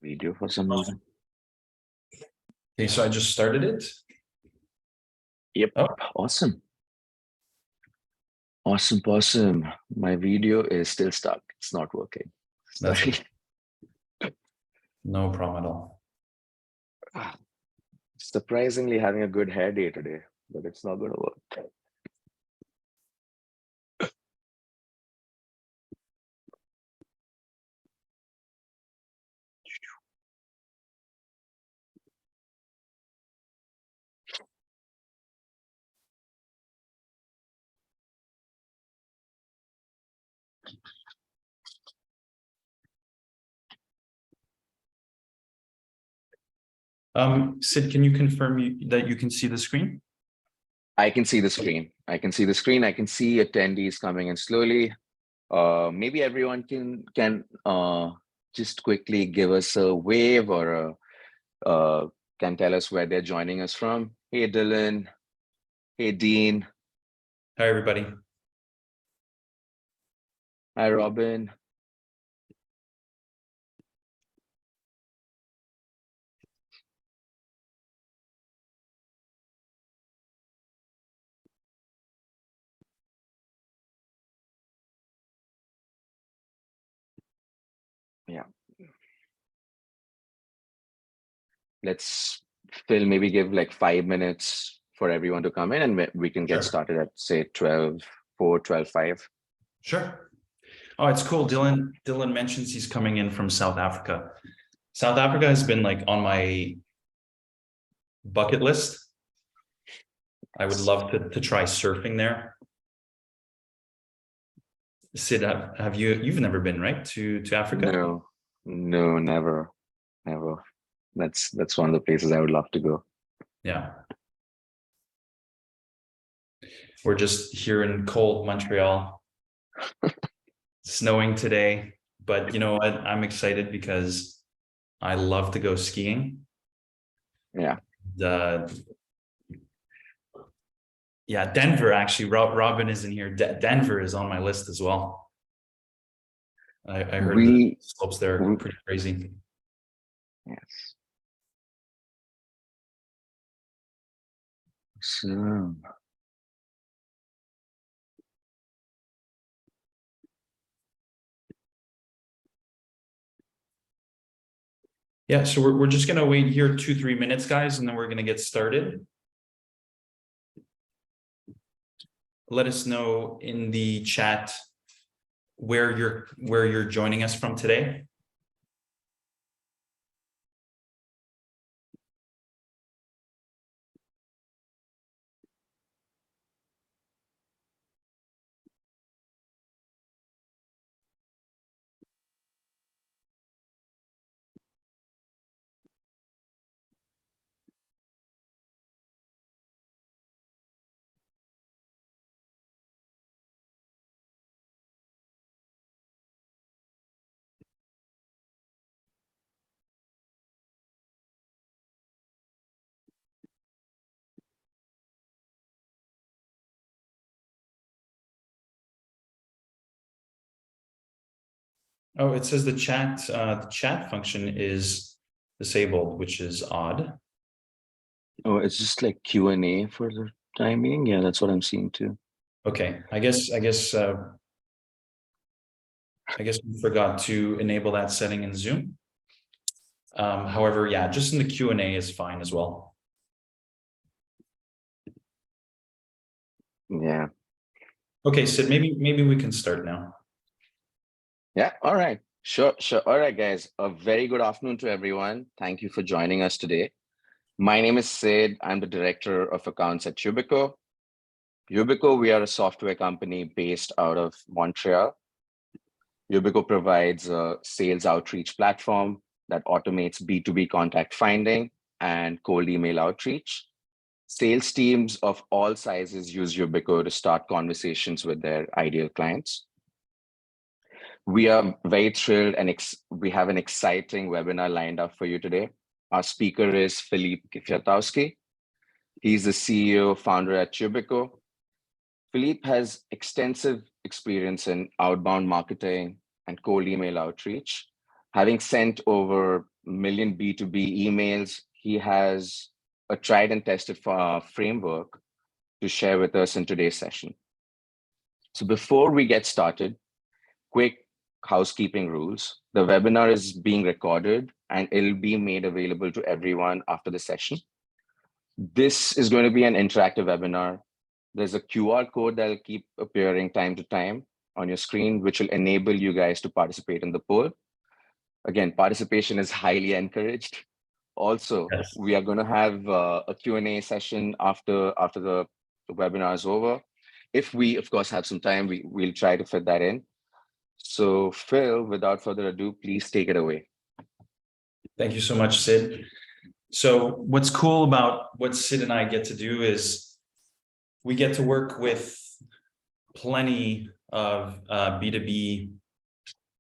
video for some reason. Okay, so I just started it. Yep. Oh. Awesome. Awesome. My video is still stuck. It's not working. That's Sorry. No problem at all. Surprisingly having a good hair day today, but it's not going to work. Sid, can you confirm that you can see the screen? I can see the screen. I can see attendees coming in slowly. Maybe everyone can just quickly give us a wave or can tell us where they're joining us from. Hey, Dylan. Hey, Dean. Hi, everybody. Hi, Robin. Yeah. Let's maybe give like 5 minutes for everyone to come in and we can get started at say 12:04, 12:05. Sure. Oh, it's cool. Dylan mentions he's coming in from South Africa. South Africa has been like on my bucket list. I would love to try surfing there. Sid, have you've never been, right, to Africa? No, never. That's one of the places I would love to go. Yeah. We're just here in cold Montreal. Snowing today, but you know what? I'm excited because I love to go skiing. Yeah. Yeah, Denver, actually, Robin isn't here. Denver is on my list as well. I heard the slopes there are pretty crazy. Yes. So yeah, so we're just gonna wait here 2-3 minutes, guys, and then we're gonna get started. Let us know in the chat where you're joining us from today. Oh, it says the chat function is disabled, which is odd. Oh, it's just like Q&A for the time being. Yeah, that's what I'm seeing too. Okay, I guess we forgot to enable that setting in Zoom. However, yeah, just in the Q&A is fine as well. Yeah. Okay, Sid, maybe we can start now. Yeah, all right. Sure. All right, guys. A very good afternoon to everyone. Thank you for joining us today. My name is Sid. I'm the Director of Accounts at Yubico. Yubico, we are a software company based out of Montreal. Yubico provides a sales outreach platform that automates B2B contact finding and cold email outreach. Sales teams of all sizes use Yubico to start conversations with their ideal clients. We are very thrilled and we have an exciting webinar lined up for you today. Our speaker is Philippe Kwiatkowski. He's the CEO, founder at Yubico. Philippe has extensive experience in outbound marketing and cold email outreach, having sent over million B2B emails. He has a tried and tested framework to share with us in today's session. So before we get started, quick housekeeping rules. The webinar is being recorded and it'll be made available to everyone after the session. This is going to be an interactive webinar. There's a QR code that'll keep appearing time to time on your screen, which will enable you guys to participate in the poll. Again, participation is highly encouraged. Also, Yes. we are going to have a Q&A session after the webinar is over. If we, of course, have some time, we'll try to fit that in. So Phil, without further ado, please take it away. Thank you so much, Sid. So what's cool about what Sid and I get to do is we get to work with plenty of B2B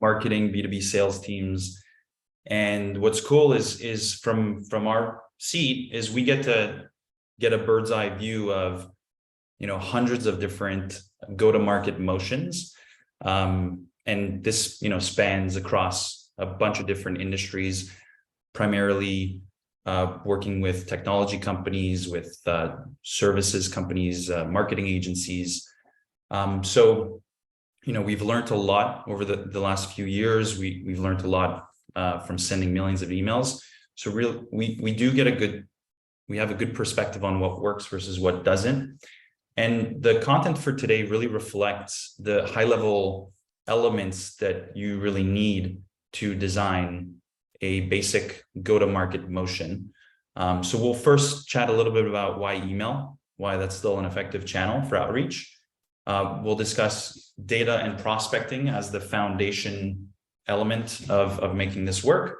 marketing, B2B sales teams. And what's cool is from our seat is we get to get a bird's eye view of, hundreds of different go-to-market motions. And this, spans across a bunch of different industries, primarily working with technology companies, with services companies, marketing agencies. So, we've learned a lot over the last few years. We've learned a lot from sending millions of emails. So we do get we have a good perspective on what works versus what doesn't. And the content for today really reflects the high level elements that you really need to design a basic go-to-market motion. So we'll first chat a little bit about why email, why that's still an effective channel for outreach. We'll discuss data and prospecting as the foundation element of making this work,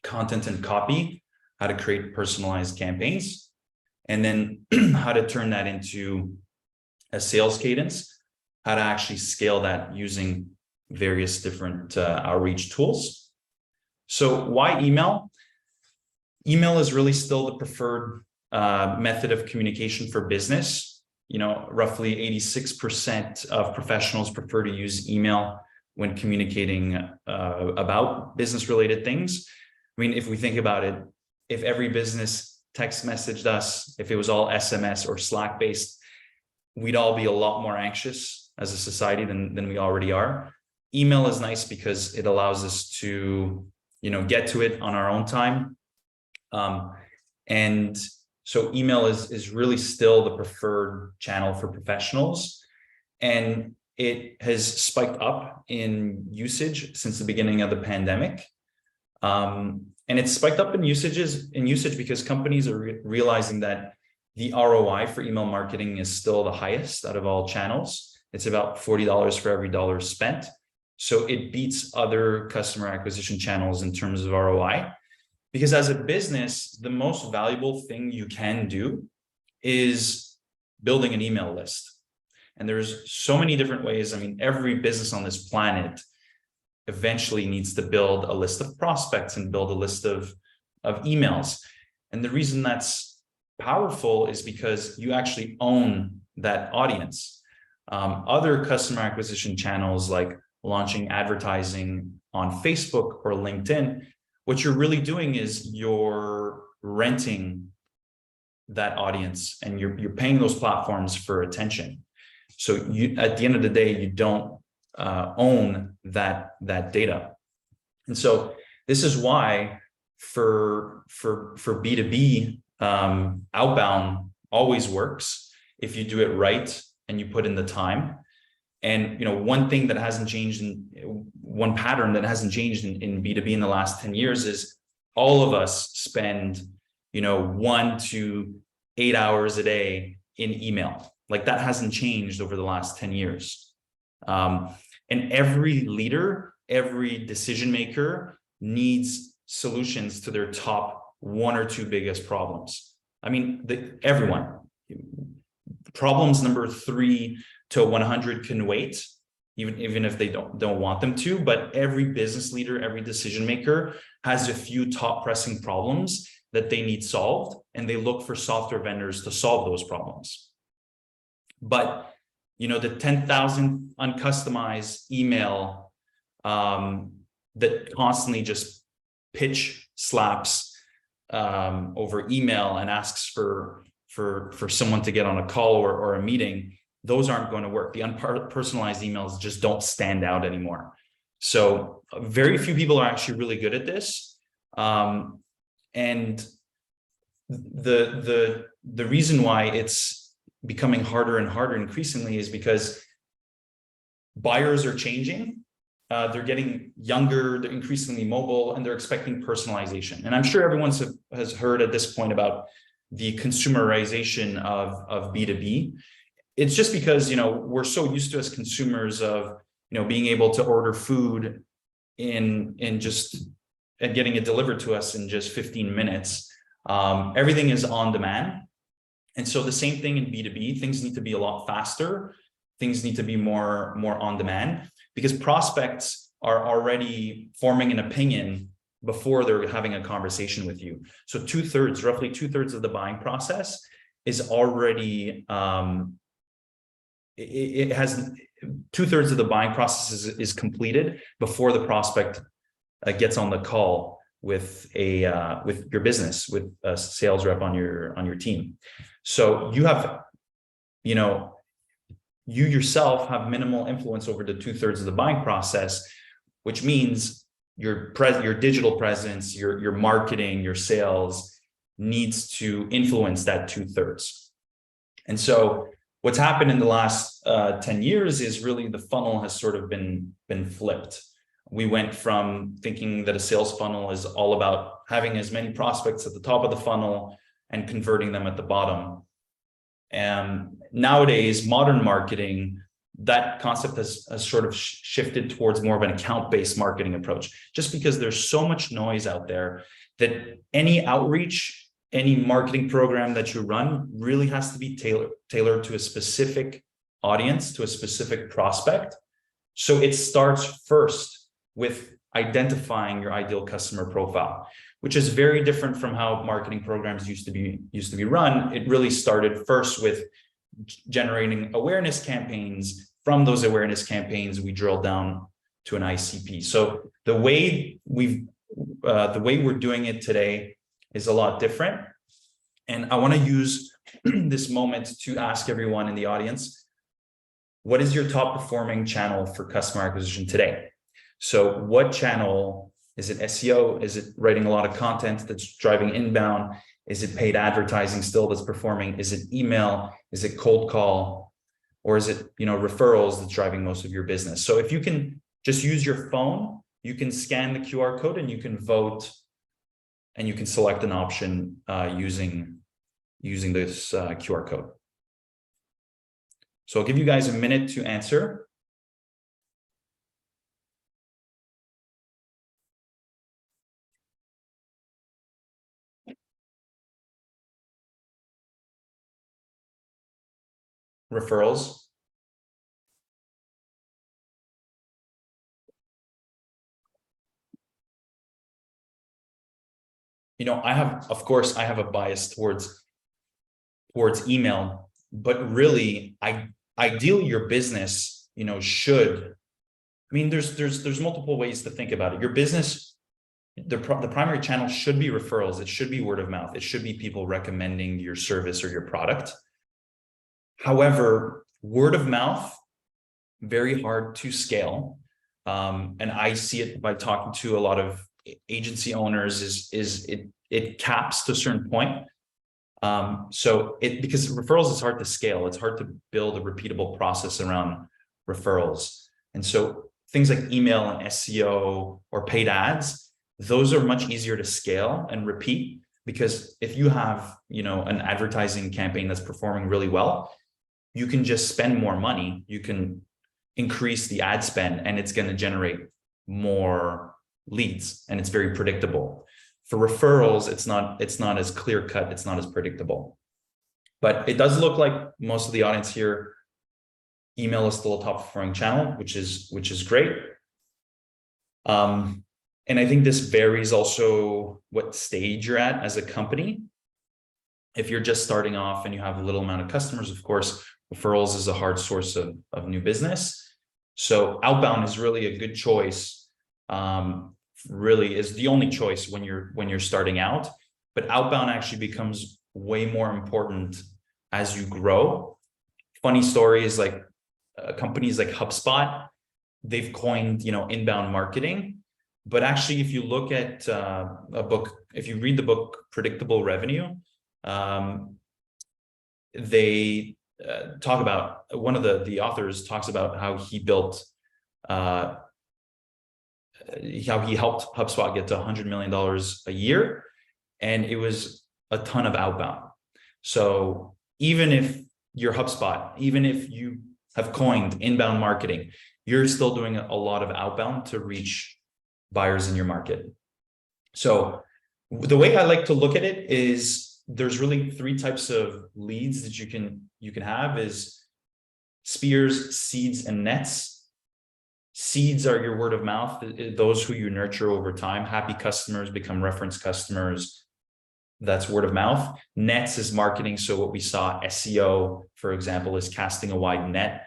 content and copy, how to create personalized campaigns, and then how to turn that into a sales cadence, how to actually scale that using various different outreach tools. So why email? Email is really still the preferred method of communication for business. Roughly 86% of professionals prefer to use email when communicating about business-related things. I mean, if we think about it, if every business text messaged us, if it was all SMS or Slack-based, we'd all be a lot more anxious as a society than we already are. Email is nice because it allows us to, get to it on our own time. And so email is really still the preferred channel for professionals. And it has spiked up in usage since the beginning of the pandemic. And it's spiked up in usage because companies are realizing that the ROI for email marketing is still the highest out of all channels. It's about $40 for every dollar spent. So it beats other customer acquisition channels in terms of ROI. Because as a business, the most valuable thing you can do is building an email list. And there's so many different ways. I mean, every business on this planet eventually needs to build a list of prospects and build a list of emails. And the reason that's powerful is because you actually own that audience. Other customer acquisition channels like launching advertising on Facebook or LinkedIn, what you're really doing is you're renting that audience and you're paying those platforms for attention. So at the end of the day, you don't own that data. And so this is why for B2B, outbound always works if you do it right and you put in the time. And one thing that hasn't changed, one pattern that hasn't changed in B2B in the last 10 years is all of us spend 1 to 8 hours a day in email. Like that hasn't changed over the last 10 years. And every leader, every decision maker needs solutions to their top 1 or 2 biggest problems. I mean, everyone. Problems number 3 to 100 can wait, even if they don't want them to. But every business leader, every decision maker has a few top pressing problems that they need solved, and they look for software vendors to solve those problems. But the 10,000 uncustomized email that constantly just pitch slaps over email and asks for someone to get on a call or a meeting, those aren't going to work. The unpersonalized emails just don't stand out anymore. So very few people are actually really good at this. And the reason why it's becoming harder and harder increasingly is because buyers are changing. They're getting younger, they're increasingly mobile, and they're expecting personalization. And I'm sure everyone has heard at this point about the consumerization of B2B. It's just because, you know, we're so used to as consumers of, you know, being able to order food and getting it delivered to us in just 15 minutes. Everything is on demand. And so the same thing in B2B, things need to be a lot faster. Things need to be more on demand, because prospects are already forming an opinion before they're having a conversation with you. So roughly two thirds of the buying process is already, it has 2/3 of the buying process is completed before the prospect gets on the call with your business, with a sales rep on your team. So you have, you know, you yourself have minimal influence over the 2/3 of the buying process, which means your digital presence, your marketing, your sales needs to influence that 2/3. And so what's happened in the last 10 years is really the funnel has sort of been flipped. We went from thinking that a sales funnel is all about having as many prospects at the top of the funnel and converting them at the bottom. And nowadays, modern marketing, that concept has sort of shifted towards more of an account-based marketing approach, just because there's so much noise out there that any outreach, any marketing program that you run really has to be tailored to a specific audience, to a specific prospect. So it starts first with identifying your ideal customer profile, which is very different from how marketing programs used to be run. It really started first with generating awareness campaigns. From those awareness campaigns, we drill down to an ICP. So the way we're doing it today is a lot different. And I want to use this moment to ask everyone in the audience, what is your top performing channel for customer acquisition today? So what channel? Is it SEO? Is it writing a lot of content that's driving inbound? Is it paid advertising still that's performing? Is it email? Is it cold call? Or is it, you know, referrals that's driving most of your business? So if you can just use your phone, you can scan the QR code and you can vote, and you can select an option using this QR code. So I'll give you guys a minute to answer. Referrals. You know, of course, I have a bias towards email, but really, ideally your business, you know, should, I mean, there's multiple ways to think about it. Your business, the primary channel should be referrals. It should be word of mouth. It should be people recommending your service or your product. However, word of mouth, very hard to scale. And I see it by talking to a lot of agency owners it caps to a certain point. Because referrals is hard to scale. It's hard to build a repeatable process around referrals. And so things like email and SEO or paid ads, those are much easier to scale and repeat, because if you have, you know, an advertising campaign that's performing really well, you can just spend more money. You can increase the ad spend and it's going to generate more leads, and it's very predictable. For referrals, it's not as clear cut. It's not as predictable, but it does look like most of the audience here, email is still a top performing channel, which is great. And I think this varies also what stage you're at as a company. If you're just starting off and you have a little amount of customers, of course, referrals is a hard source of new business. So outbound is really a good choice really is the only choice when you're starting out, but outbound actually becomes way more important as you grow. Funny story is like companies like HubSpot, they've coined, inbound marketing. But actually, if you look at a book, if you read the book Predictable Revenue, they talk about, one of the authors talks about how he built, how he helped HubSpot get to $100 million a year. And it was a ton of outbound. So even if you're HubSpot, even if you have coined inbound marketing, you're still doing a lot of outbound to reach buyers in your market. So the way I like to look at it is there's really three types of leads that you can have is spears, seeds, and nets. Seeds are your word of mouth, those who you nurture over time. Happy customers become reference customers. That's word of mouth. Nets is marketing. So what we saw, SEO, for example, is casting a wide net.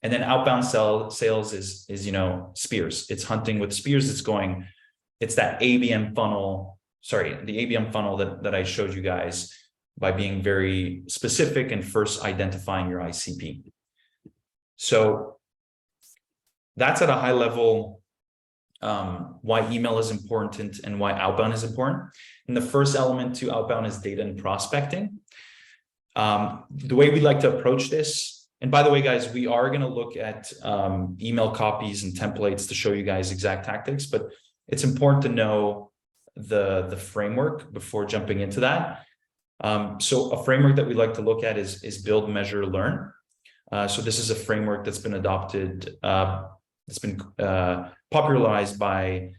And then outbound sales is spears. It's hunting with spears. It's that ABM funnel. Sorry, the ABM funnel that I showed you guys by being very specific and first identifying your ICP. So that's at a high level why email is important and why outbound is important. And the first element to outbound is data and prospecting. The way we like to approach this, and by the way, guys, we are going to look at email copies and templates to show you guys exact tactics, but it's important to know the framework before jumping into that. So a framework that we like to look at is build, measure, learn. So this is a framework that's been adopted, it's been popularized by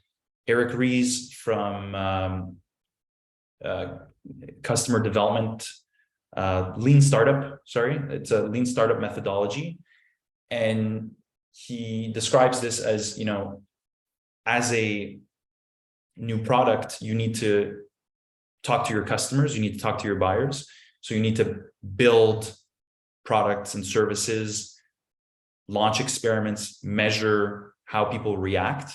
Eric Ries from customer development, lean startup. Sorry, it's a lean startup methodology. And he describes this as, as a new product, you need to talk to your customers, you need to talk to your buyers. So you need to build products and services, launch experiments, measure how people react,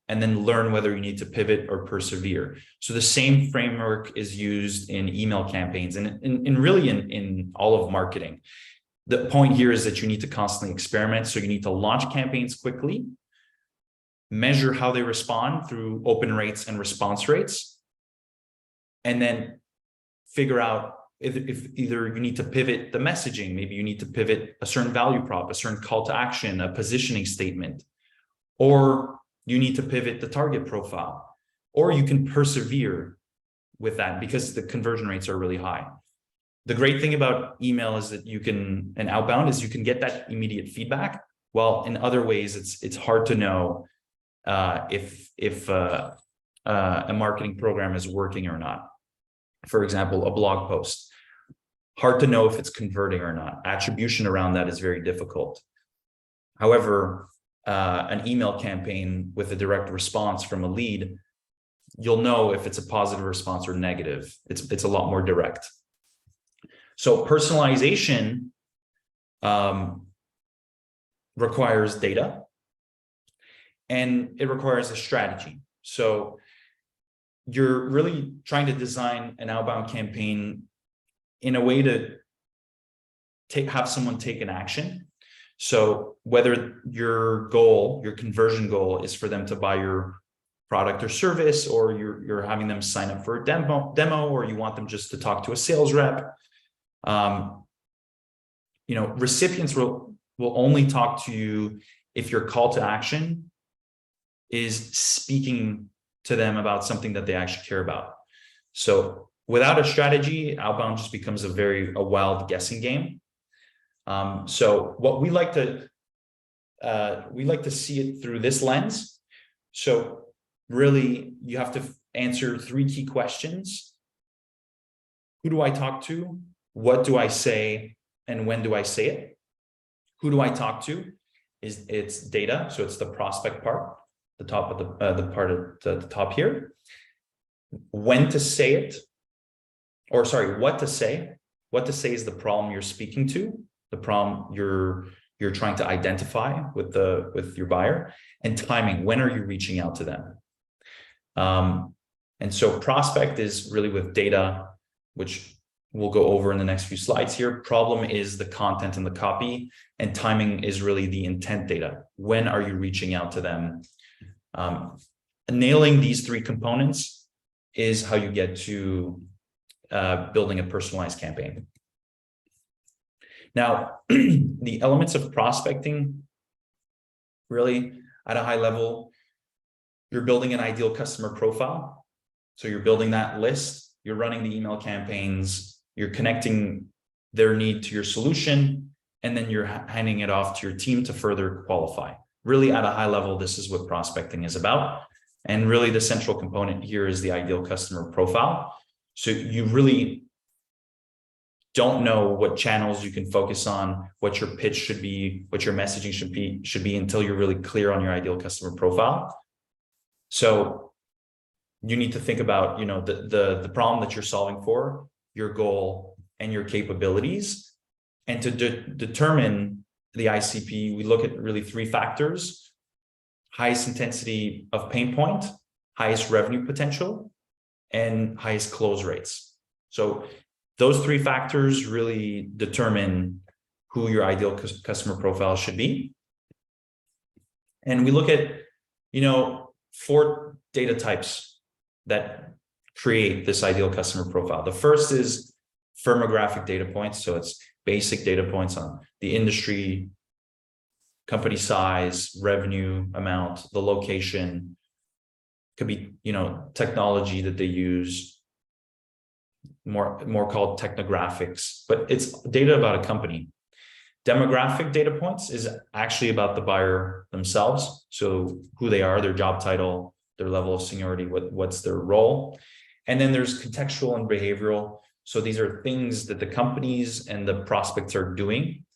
and then learn whether you need to pivot or persevere. So the same framework is used in email campaigns and really in all of marketing. The point here is that you need to constantly experiment. So you need to launch campaigns quickly, measure how they respond through open rates and response rates, and then figure out if either you need to pivot the messaging, maybe you need to pivot a certain value prop, a certain call to action, a positioning statement, or you need to pivot the target profile, or you can persevere with that because the conversion rates are really high. The great thing about email is that and outbound is you can get that immediate feedback. Well, in other ways, it's hard to know if a marketing program is working or not. For example, a blog post, hard to know if it's converting or not. Attribution around that is very difficult. However, an email campaign with a direct response from a lead, you'll know if it's a positive response or negative. It's a lot more direct. So personalization requires data and it requires a strategy. So you're really trying to design an outbound campaign in a way to have someone take an action. So whether your conversion goal is for them to buy your product or service, or you're having them sign up for a demo, or you want them just to talk to a sales rep, recipients will only talk to you if your call to action is speaking to them about something that they actually care about. So without a strategy, outbound just becomes a wild guessing game. So what we like to see it through this lens. So really, you have to answer three key questions. Who do I talk to? What do I say? And when do I say it? Who do I talk to? It's data. So it's the prospect part, the top of the part at the top here. When to say it, or sorry, what to say. What to say is the problem you're speaking to, the problem you're trying to identify with your buyer, and timing. When are you reaching out to them? And so prospect is really with data, which we'll go over in the next few slides here. Problem is the content and the copy, and timing is really the intent data. When are you reaching out to them? Nailing these three components is how you get to building a personalized campaign. Now, the elements of prospecting, really at a high level, you're building an ideal customer profile. So you're building that list, you're running the email campaigns, you're connecting their need to your solution, and then you're handing it off to your team to further qualify. Really at a high level, this is what prospecting is about. And really the central component here is the ideal customer profile. So you really don't know what channels you can focus on, what your pitch should be, what your messaging should be until you're really clear on your ideal customer profile. So you need to think about, the problem that you're solving for, your goal, and your capabilities. And to determine the ICP, we look at really three factors: highest intensity of pain point, highest revenue potential, and highest close rates. So those three factors really determine who your ideal customer profile should be. And we look at, 4 data types that create this ideal customer profile. The first is firmographic data points. So it's basic data points on the industry, company size, revenue amount, the location, could be, technology that they use, more called technographics, but it's data about a company. Demographic data points is actually about the buyer themselves. So who they are, their job title, their level of seniority, what's their role. And then there's contextual and behavioral. So these are things that the companies and the prospects are doing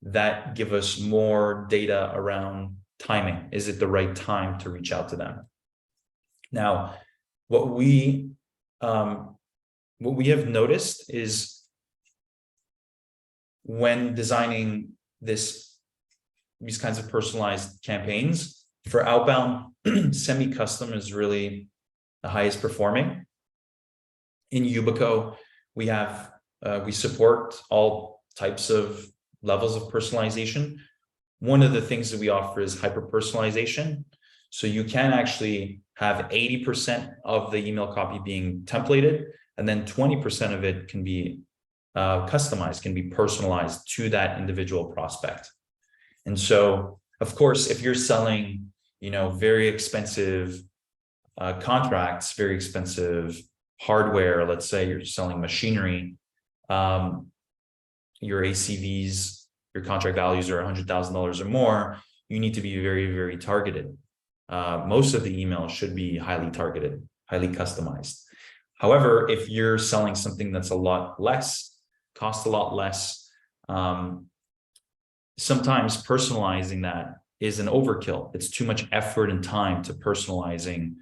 that give us more data around timing. Is it the right time to reach out to them? Now, what we have noticed is when designing these kinds of personalized campaigns for outbound, semi-custom is really the highest performing. In Yubico, we support all types of levels of personalization. One of the things that we offer is hyper-personalization. So you can actually have 80% of the email copy being templated, and then 20% of it can be customized, can be personalized to that individual prospect. And so, of course, if you're selling, very expensive contracts, very expensive hardware, let's say you're selling machinery, your ACVs, your contract values are $100,000 or more, you need to be very, very targeted. Most of the emails should be highly targeted, highly customized. However, if you're selling something that's a lot less, costs a lot less, sometimes personalizing that is an overkill. It's too much effort and time to personalizing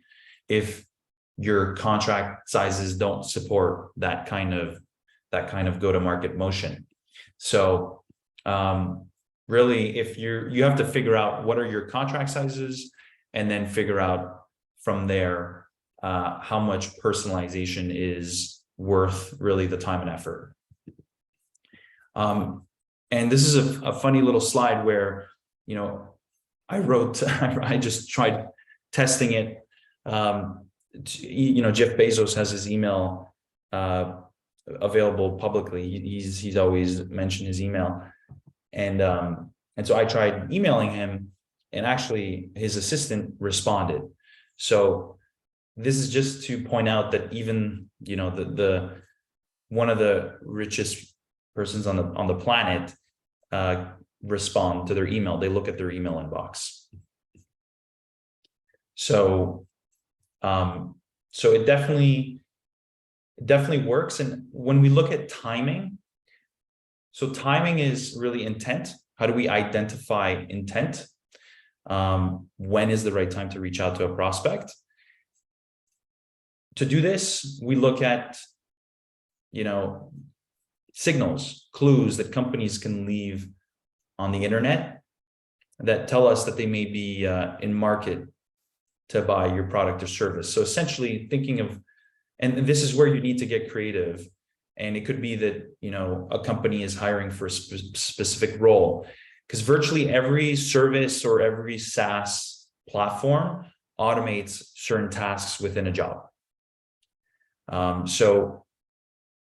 if your contract sizes don't support that kind of go-to-market motion. So really, if you have to figure out what are your contract sizes, and then figure out from there how much personalization is worth really the time and effort. And this is a funny little slide where, I just tried testing it. Jeff Bezos has his email available publicly. He's always mentioned his email. And so I tried emailing him, and actually his assistant responded. So this is just to point out that even, the one of the richest persons on the planet respond to their email. They look at their email inbox. So it definitely works. And when we look at timing, so timing is really intent. How do we identify intent? When is the right time to reach out to a prospect? To do this, we look at, signals, clues that companies can leave on the internet that tell us that they may be in market to buy your product or service. So essentially thinking of, and this is where you need to get creative. And it could be that, a company is hiring for a specific role, because virtually every service or every SaaS platform automates certain tasks within a job. So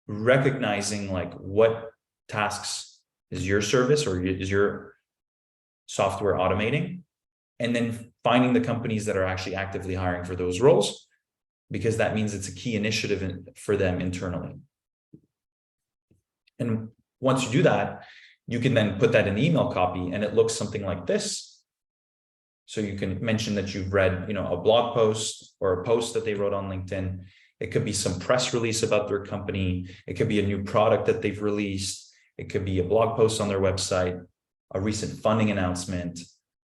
recognizing like what tasks is your service or is your software automating, and then finding the companies that are actually actively hiring for those roles, because that means it's a key initiative for them internally. And once you do that, you can then put that in email copy and it looks something like this. So you can mention that you've read, a blog post or a post that they wrote on LinkedIn. It could be some press release about their company. It could be a new product that they've released. It could be a blog post on their website, a recent funding announcement,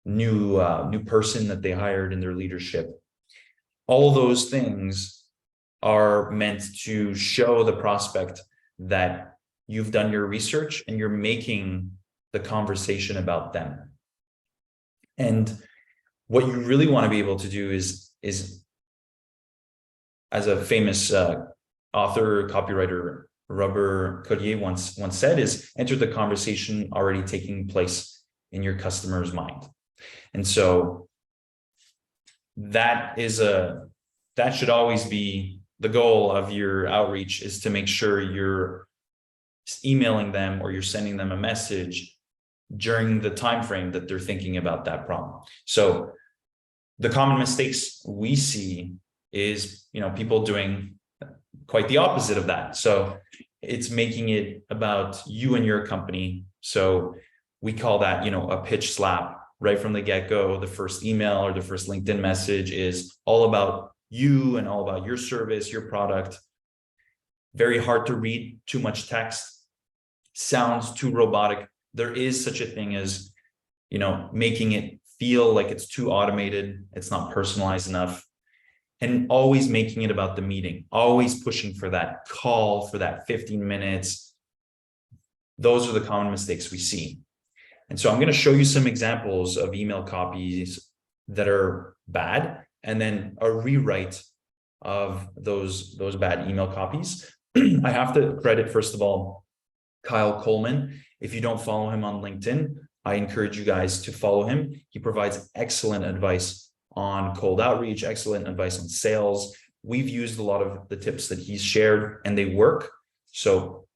new person that they hired in their leadership. All those things are meant to show the prospect that you've done your research and you're making the conversation about them. And what you really want to be able to do is as a famous author, copywriter, Robert Collier once said, is enter the conversation already taking place in your customer's mind. And so that should always be the goal of your outreach, is to make sure you're emailing them or you're sending them a message during the time frame that they're thinking about that problem. So the common mistakes we see is, people doing quite the opposite of that. So it's making it about you and your company. So we call that, a pitch slap right from the get-go. The first email or the first LinkedIn message is all about you and all about your service, your product. Very hard to read, too much text, sounds too robotic. There is such a thing as, making it feel like it's too automated. It's not personalized enough. And always making it about the meeting, always pushing for that call, for that 15 minutes. Those are the common mistakes we see. And so I'm going to show you some examples of email copies that are bad, and then a rewrite of those bad email copies. I have to credit, first of all, Kyle Coleman. If you don't follow him on LinkedIn, I encourage you guys to follow him. He provides excellent advice on cold outreach, excellent advice on sales. We've used a lot of the tips that he's shared and they work. So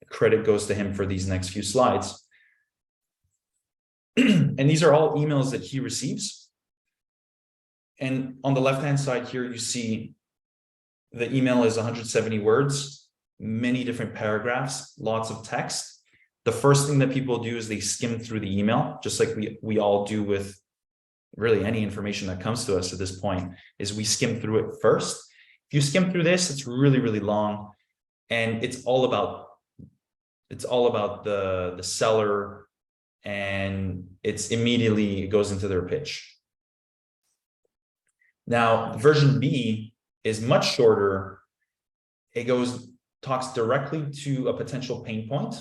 credit goes to him for these next few slides. And these are all emails that he receives. And on the left-hand side here, you see the email is 170 words, many different paragraphs, lots of text. The first thing that people do is they skim through the email, just like we all do with really any information that comes to us at this point, is we skim through it first. If you skim through this, it's really, really long. And it's all about the seller, and it goes into their pitch. Now, version B is much shorter. It talks directly to a potential pain point.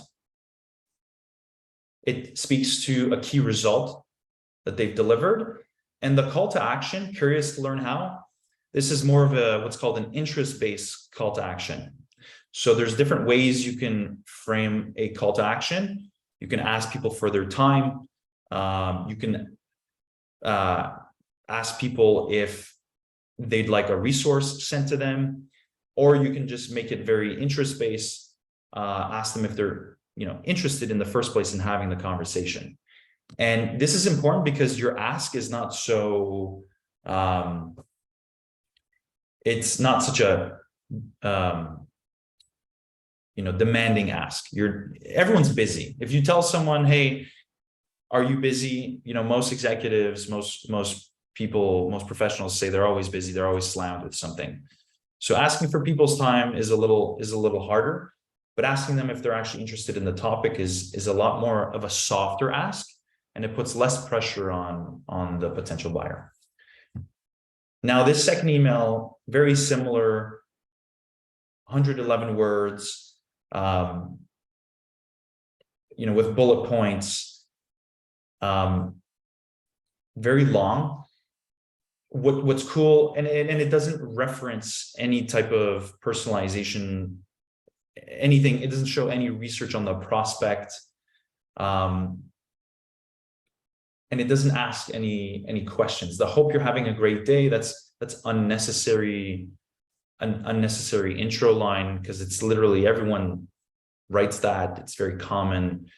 It speaks to a key result that they've delivered. And the call to action, curious to learn how, this is more of what's called an interest-based call to action. So there's different ways you can frame a call to action. You can ask people for their time. You can ask people if they'd like a resource sent to them, or you can just make it very interest-based, ask them if they're interested in the first place in having the conversation. And this is important because your ask is not so, it's not such a, demanding ask. Everyone's busy. If you tell someone, hey, are you busy? Most executives, most people, most professionals say they're always busy. They're always slammed with something. So asking for people's time is a little harder, but asking them if they're actually interested in the topic is a lot more of a softer ask, and it puts less pressure on the potential buyer. Now, this second email, very similar, 111 words, with bullet points, very long. what's cool, and it doesn't reference any type of personalization, anything. It doesn't show any research on the prospect, and it doesn't ask any questions. The hope you're having a great day, that's unnecessary, an unnecessary intro line, because it's literally, everyone writes that. It's very common.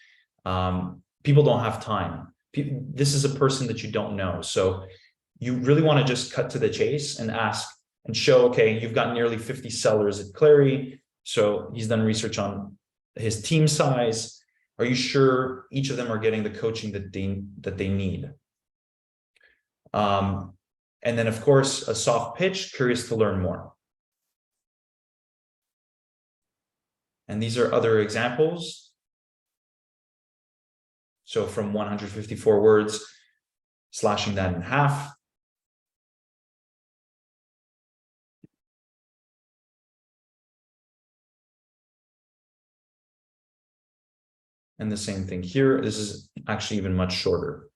People don't have time. This is a person that you don't know, so you really want to just cut to the chase and ask and show, okay, you've got nearly 50 sellers at Clary, so he's done research on his team size. Are you sure each of them are getting the coaching that they need? And then, of course, a soft pitch, curious to learn more. And these are other examples. So from 154 words, slashing that in half. And the same thing here. This is actually even much shorter.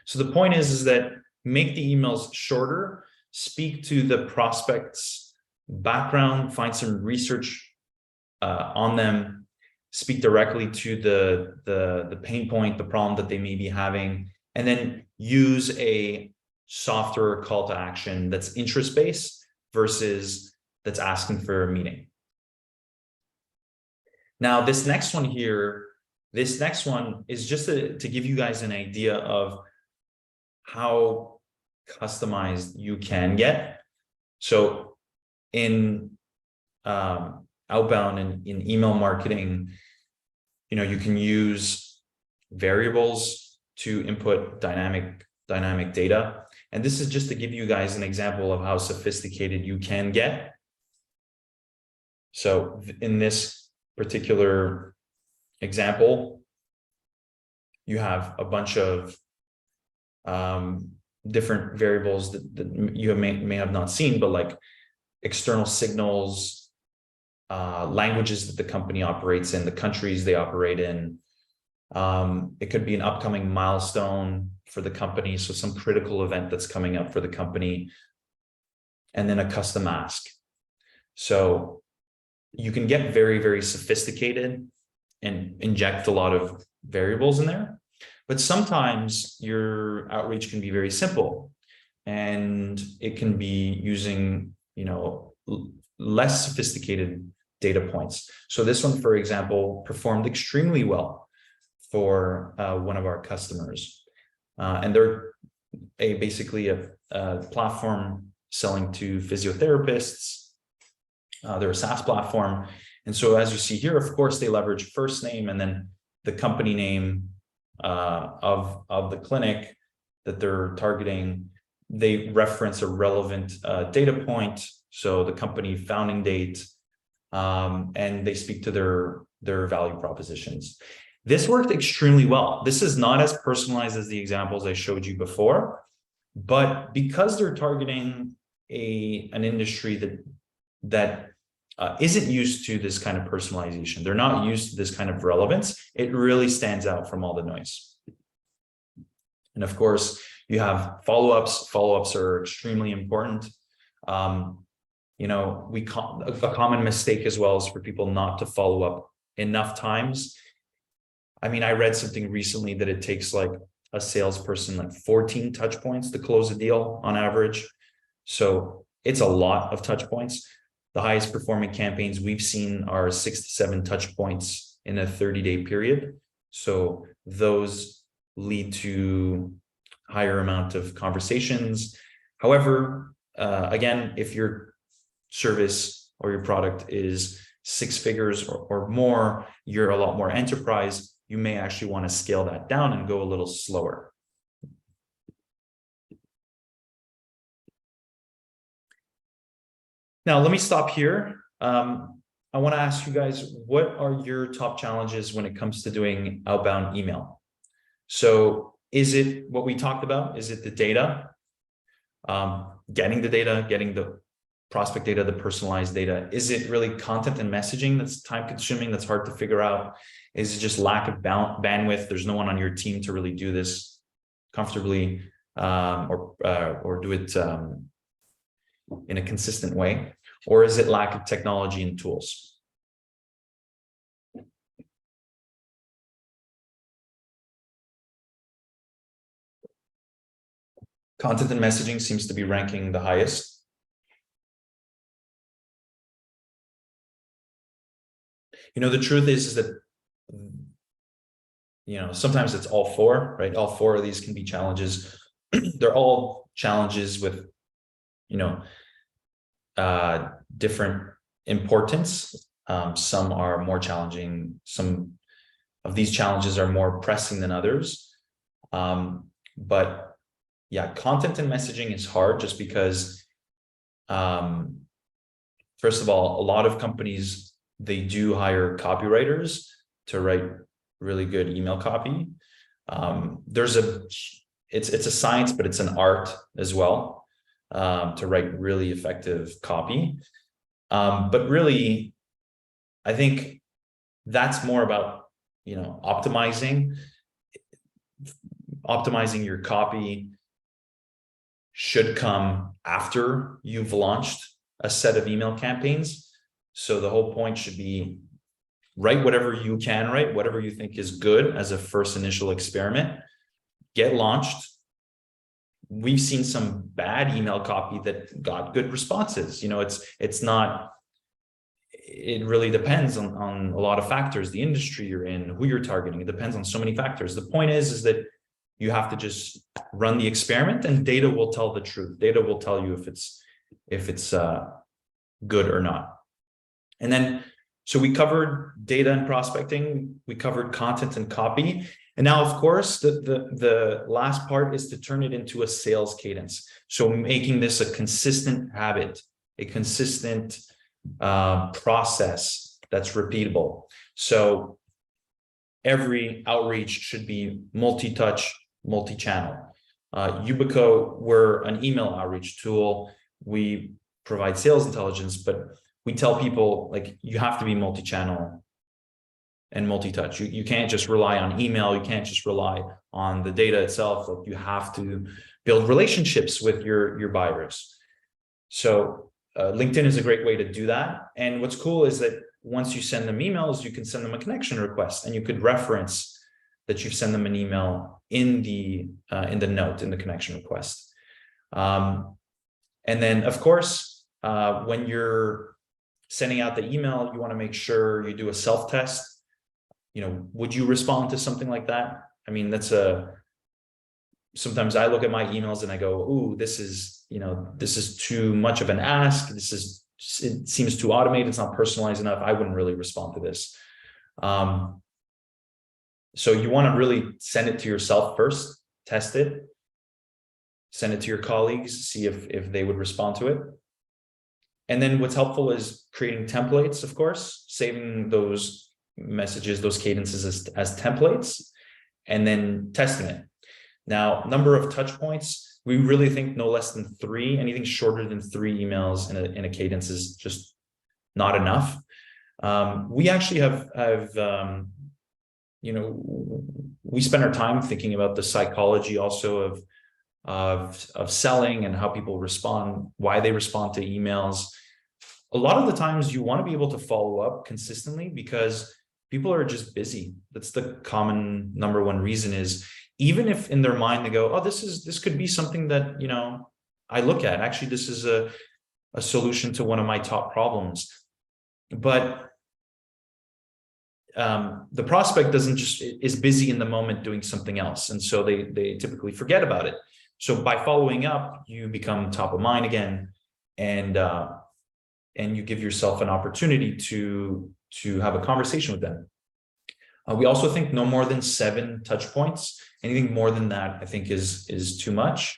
So the point is that make the emails shorter, speak to the prospect's background, find some research on them, speak directly to the pain point, the problem that they may be having, and then use a softer call to action that's interest-based versus that's asking for a meeting. Now, this next one is just to give you guys an idea of how customized you can get. So in outbound and in email marketing, you can use variables to input dynamic data. And this is just to give you guys an example of how sophisticated you can get. So in this particular example, you have a bunch of different variables that you may have not seen, but like external signals, languages that the company operates in, the countries they operate in. It could be an upcoming milestone for the company, so some critical event that's coming up for the company, and then a custom ask. So you can get very, very sophisticated and inject a lot of variables in there, but sometimes your outreach can be very simple, and it can be using, less sophisticated data points. So this one, for example, performed extremely well for one of our customers. And they're basically a platform selling to physiotherapists. They're a SaaS platform. And so as you see here, of course, they leverage first name and then the company name of the clinic that they're targeting. They reference a relevant data point, so the company founding date, and they speak to their value propositions. This worked extremely well. This is not as personalized as the examples I showed you before, but because they're targeting an industry that isn't used to this kind of personalization, they're not used to this kind of relevance, it really stands out from all the noise. And of course, you have follow-ups. Follow-ups are extremely important. A common mistake as well is for people not to follow up enough times. I mean, I read something recently that it takes like a salesperson like 14 touch points to close a deal on average. So it's a lot of touch points. The highest performing campaigns we've seen are 6 to 7 touch points in a 30-day period. So those lead to higher amount of conversations. However, again, if your service or your product is 6 figures or more, you're a lot more enterprise, you may actually want to scale that down and go a little slower. Now, let me stop here. I want to ask you guys, what are your top challenges when it comes to doing outbound email? So is it what we talked about? Is it the data? Getting the data, getting the prospect data, the personalized data? Is it really content and messaging that's time consuming, that's hard to figure out? Is it just lack of bandwidth? There's no one on your team to really do this comfortably. or do it in a consistent way? Or is it lack of technology and tools? Content and messaging seems to be ranking the highest. The truth is that, sometimes it's all four, right? All four of these can be challenges. They're all challenges with, different importance. Some are more challenging. Some of these challenges are more pressing than others. But yeah, content and messaging is hard just because, first of all, a lot of companies, they do hire copywriters to write really good email copy. It's a science, but it's an art as well, to write really effective copy. But really, I think that's more about, optimizing your copy should come after you've launched a set of email campaigns. So the whole point should be write whatever you can write, whatever you think is good as a first initial experiment, get launched. We've seen some bad email copy that got good responses. It really depends on a lot of factors, the industry you're in, who you're targeting. It depends on so many factors. The point is that you have to just run the experiment, and data will tell the truth. Data will tell you if it's good or not. And then, so we covered data and prospecting, we covered content and copy. And now, of course, the last part is to turn it into a sales cadence. So making this a consistent habit, a consistent process that's repeatable. So every outreach should be multi-touch, multi-channel. Yubico, we're an email outreach tool. We provide sales intelligence, but we tell people, like, you have to be multi-channel and multi-touch. You can't just rely on email. You can't just rely on the data itself. Like, you have to build relationships with your buyers. So LinkedIn is a great way to do that. And what's cool is that once you send them emails, you can send them a connection request, and you could reference that you've sent them an email in the note, in the connection request. And then, of course, when you're sending out the email, you want to make sure you do a self-test. Would you respond to something like that? I mean, sometimes I look at my emails and I go, ooh, this is too much of an ask. It seems too automated. It's not personalized enough. I wouldn't really respond to this. So you want to really send it to yourself first, test it, send it to your colleagues, see if they would respond to it. And then what's helpful is creating templates, of course, saving those messages, those cadences as templates, and then testing it. Now, number of touch points, we really think no less than 3. Anything shorter than 3 emails in a cadence is just not enough. We actually we spend our time thinking about the psychology also of selling and how people respond, why they respond to emails. A lot of the times you want to be able to follow up consistently because people are just busy. That's the common number one reason, is even if in their mind they go, oh, this could be something that, I look at. Actually, this is a solution to one of my top problems. But the prospect is busy in the moment doing something else. And so they typically forget about it. So by following up, you become top of mind again, and you give yourself an opportunity to have a conversation with them. We also think no more than 7 touch points. Anything more than that, I think, is too much.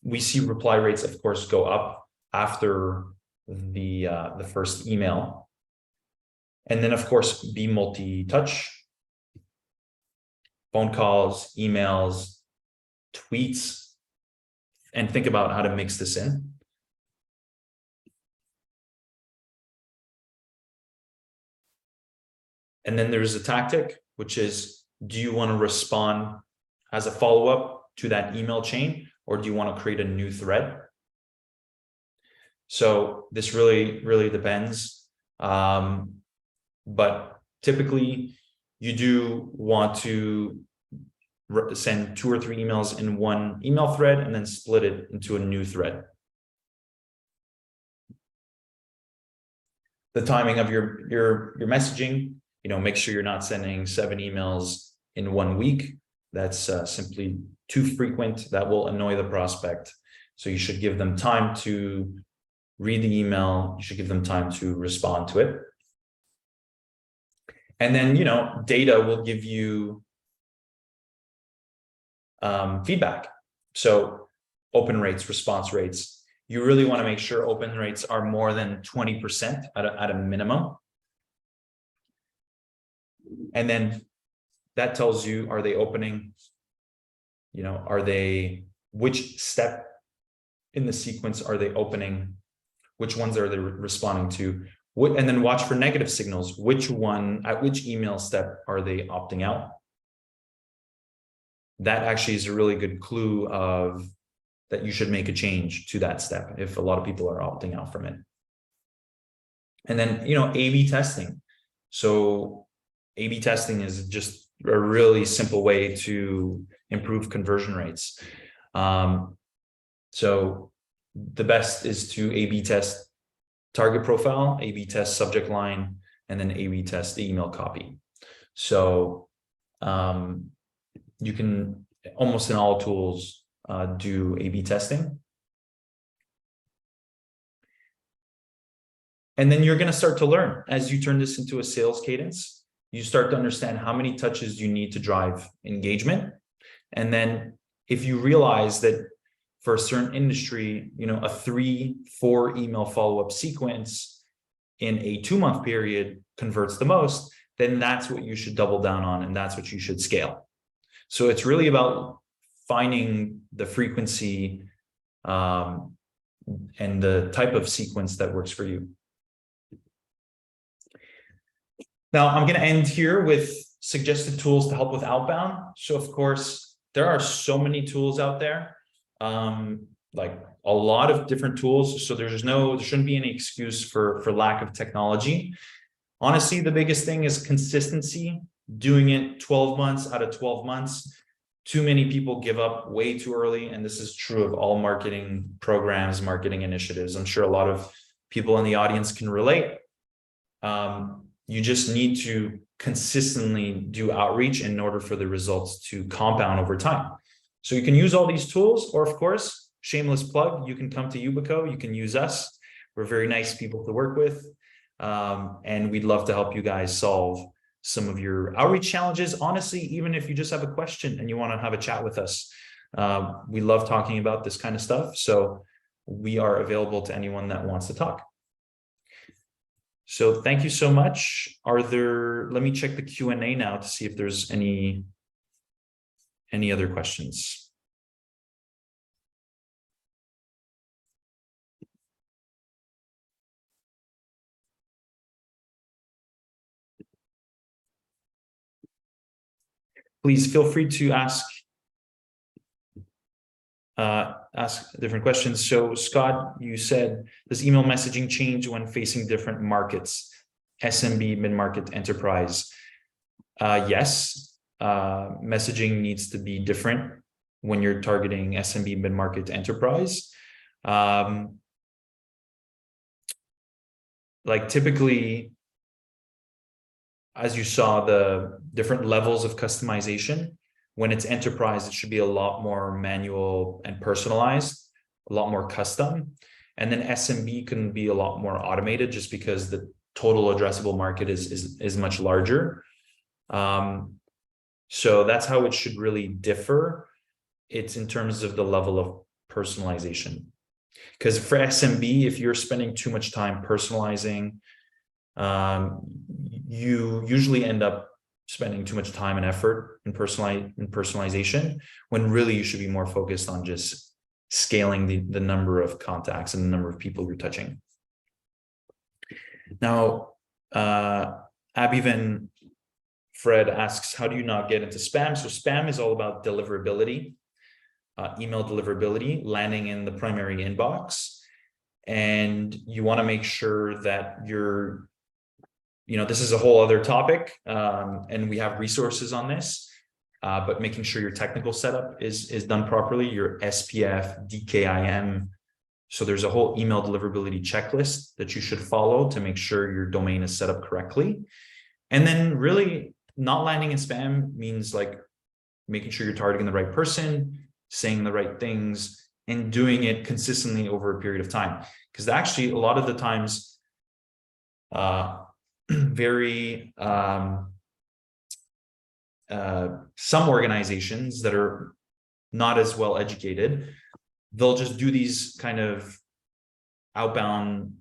We see reply rates, of course, go up after the first email. And then, of course, be multi-touch, phone calls, emails, tweets, and think about how to mix this in. And then there's a tactic, which is, do you want to respond as a follow-up to that email chain, or do you want to create a new thread? So this really depends. But typically you do want to send 2 or 3 emails in one email thread and then split it into a new thread. The timing of your messaging, make sure you're not sending 7 emails in 1 week. That's simply too frequent. That will annoy the prospect. So you should give them time to read the email. You should give them time to respond to it. And then, data will give you feedback. So open rates, response rates. You really want to make sure open rates are more than 20% at a minimum. And then that tells you, are they opening? Which step in the sequence are they opening? Which ones are they responding to? And then watch for negative signals. At which email step are they opting out? That actually is a really good clue of that you should make a change to that step if a lot of people are opting out from it. And then, A/B testing. So A/B testing is just a really simple way to improve conversion rates. So the best is to A/B test target profile, A/B test subject line, and then A/B test the email copy. So you can almost in all tools do A/B testing. And then you're going to start to learn as you turn this into a sales cadence. You start to understand how many touches you need to drive engagement. And then if you realize that for a certain industry, a 3-4 email follow-up sequence in a 2-month period converts the most, then that's what you should double down on, and that's what you should scale. So it's really about finding the frequency and the type of sequence that works for you. Now, I'm going to end here with suggested tools to help with outbound. So, of course, there are so many tools out there, like a lot of different tools. So there shouldn't be any excuse for lack of technology. Honestly, the biggest thing is consistency, doing it 12 months out of 12 months. Too many people give up way too early. And this is true of all marketing programs, marketing initiatives. I'm sure a lot of people in the audience can relate. You just need to consistently do outreach in order for the results to compound over time. So you can use all these tools, or of course, shameless plug, you can come to Yubico, you can use us. We're very nice people to work with. And we'd love to help you guys solve some of your outreach challenges. Honestly, even if you just have a question and you want to have a chat with us, we love talking about this kind of stuff. So we are available to anyone that wants to talk. So thank you so much. Let me check the Q&A now to see if there's any other questions. Please feel free to ask different questions. So Scott, you said, does email messaging change when facing different markets, SMB, mid-market, enterprise? Yes, messaging needs to be different when you're targeting SMB, mid-market, enterprise. Like typically, as you saw, the different levels of customization. When it's enterprise, it should be a lot more manual and personalized, a lot more custom. And then SMB can be a lot more automated just because the total addressable market is much larger. So that's how it should really differ. It's in terms of the level of personalization. Because for SMB, if you're spending too much time personalizing, you usually end up spending too much time and effort in personalization, when really you should be more focused on just scaling the number of contacts and the number of people you're touching. Now, Abivan Fred asks, how do you not get into spam? So spam is all about deliverability. email deliverability landing in the primary inbox. And you want to make sure that this is a whole other topic, and we have resources on this, but making sure your technical setup is done properly, your SPF, DKIM. So there's a whole email deliverability checklist that you should follow to make sure your domain is set up correctly. And then really not landing in spam means like making sure you're targeting the right person, saying the right things, and doing it consistently over a period of time. Because actually, a lot of the times, some organizations that are not as well educated, they'll just do these kind of outbound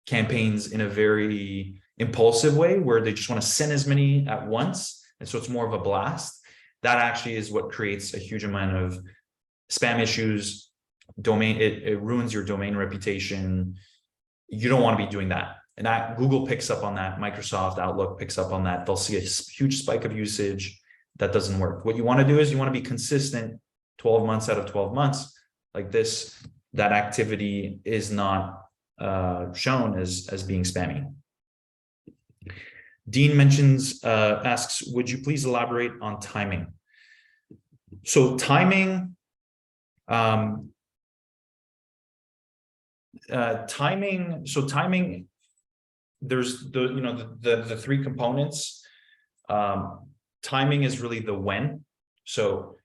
campaigns in a very impulsive way, where they just want to send as many at once. And so it's more of a blast. That actually is what creates a huge amount of spam issues. It ruins your domain reputation. You don't want to be doing that. And that Google picks up on that. Microsoft Outlook picks up on that. They'll see a huge spike of usage. That doesn't work. What you want to do is you want to be consistent 12 months out of 12 months like this. That activity is not shown as being spammy. Dean asks, would you please elaborate on timing? So timing, there's the three components. Timing is really the when. So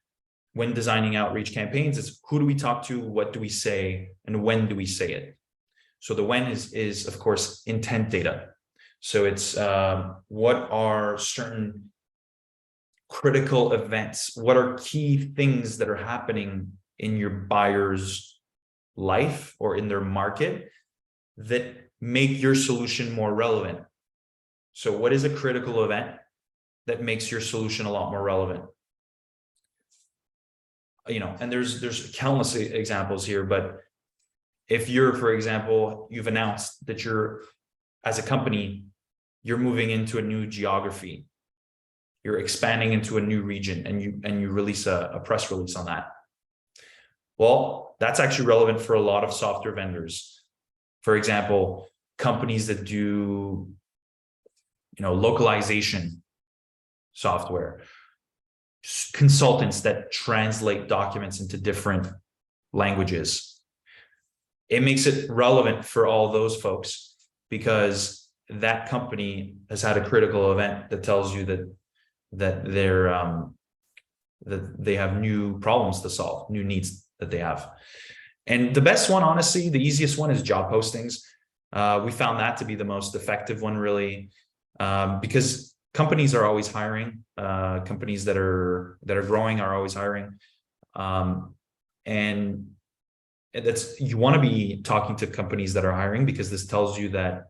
when designing outreach campaigns, it's who do we talk to, what do we say, and when do we say it? So the when is of course intent data. So it's what are certain critical events, what are key things that are happening in your buyer's life or in their market that make your solution more relevant. So what is a critical event that makes your solution a lot more relevant? And there's countless examples here, but if you're, for example, you've announced that as a company, you're moving into a new geography, you're expanding into a new region, and you release a press release on that. Well, that's actually relevant for a lot of software vendors. For example, companies that do, localization software, consultants that translate documents into different languages. It makes it relevant for all those folks because that company has had a critical event that tells you that they have new problems to solve, new needs that they have. And the best one, honestly, the easiest one is job postings. We found that to be the most effective one, really, because companies are always hiring. Companies that are growing are always hiring, and you want to be talking to companies that are hiring because this tells you that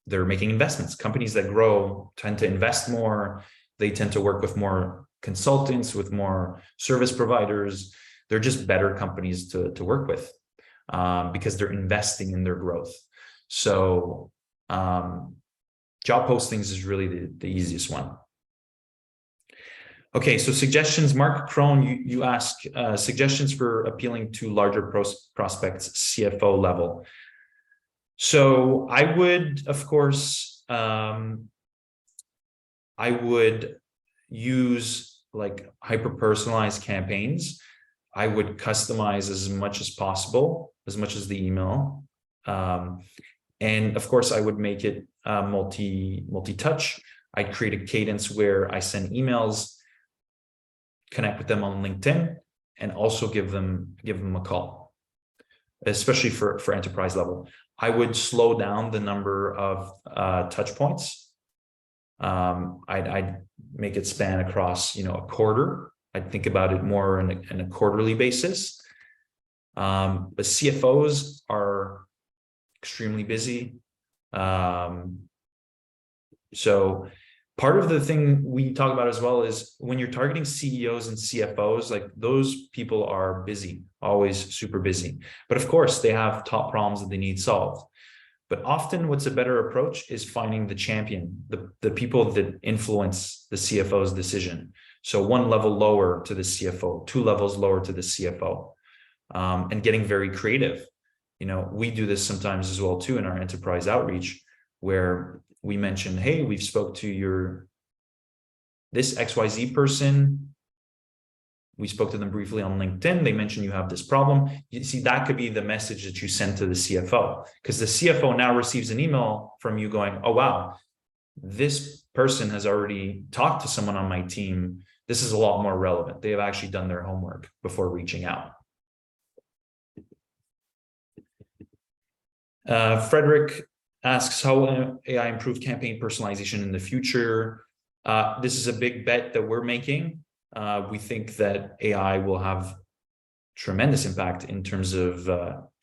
they're making investments. Companies that grow tend to invest more. They tend to work with more consultants, with more service providers. They're just better companies to work with because they're investing in their growth. So job postings is really the easiest one. Okay, so suggestions. Mark Crone, you ask suggestions for appealing to larger prospects, CFO level. So I would, of course, I would use like hyper-personalized campaigns. I would customize as much as possible, as much as the email. And of course, I would make it multi-touch. I'd create a cadence where I send emails, connect with them on LinkedIn, and also give them a call, especially for enterprise level. I would slow down the number of touch points. I'd make it span across, a quarter. I'd think about it more in a quarterly basis. But CFOs are extremely busy. So part of the thing we talk about as well is when you're targeting CEOs and CFOs, like those people are busy, always super busy. But of course, they have top problems that they need solved. But often what's a better approach is finding the champion, the people that influence the CFO's decision. So one level lower to the CFO, 2 levels lower to the CFO, and getting very creative. We do this sometimes as well too in our enterprise outreach, where we mention, hey, we've spoke to this XYZ person. We spoke to them briefly on LinkedIn. They mentioned you have this problem. You see, that could be the message that you send to the CFO, because the CFO now receives an email from you going, oh, wow, this person has already talked to someone on my team. This is a lot more relevant. They have actually done their homework before reaching out. Frederick asks, how will AI improve campaign personalization in the future? This is a big bet that we're making. We think that AI will have tremendous impact in terms of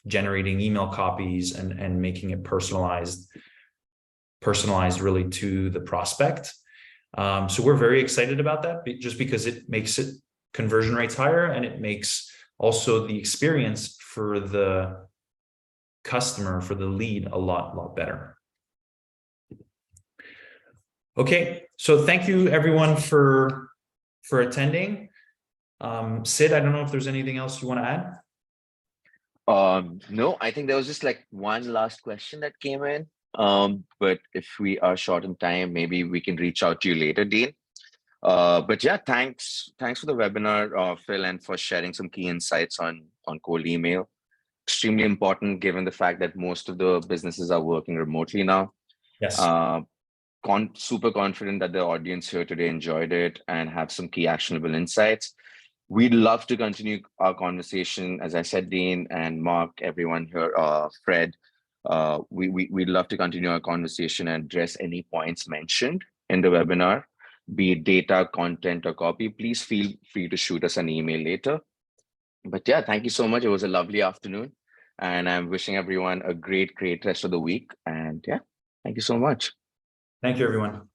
generating email copies and making it personalized really to the prospect. So we're very excited about that, just because it makes conversion rates higher, and it makes also the experience for the customer, for the lead, a lot better. Okay, so thank you everyone for attending. Sid, I don't know if there's anything else you want to add. No, I think there was just like one last question that came in. But if we are short in time, maybe we can reach out to you later, Dean. But yeah, thanks for the webinar, Phil, and for sharing some key insights on cold email. Extremely important given the fact that most of the businesses are working remotely now. Yes. Super confident that the audience here today enjoyed it and have some key actionable insights. We'd love to continue our conversation. As I said, Dean and Mark, everyone here, Fred, we'd love to continue our conversation and address any points mentioned in the webinar, be it data, content, or copy. Please feel free to shoot us an email later. But yeah, thank you so much. It was a lovely afternoon, and I'm wishing everyone a great rest of the week. And yeah, thank you so much. Thank you, everyone.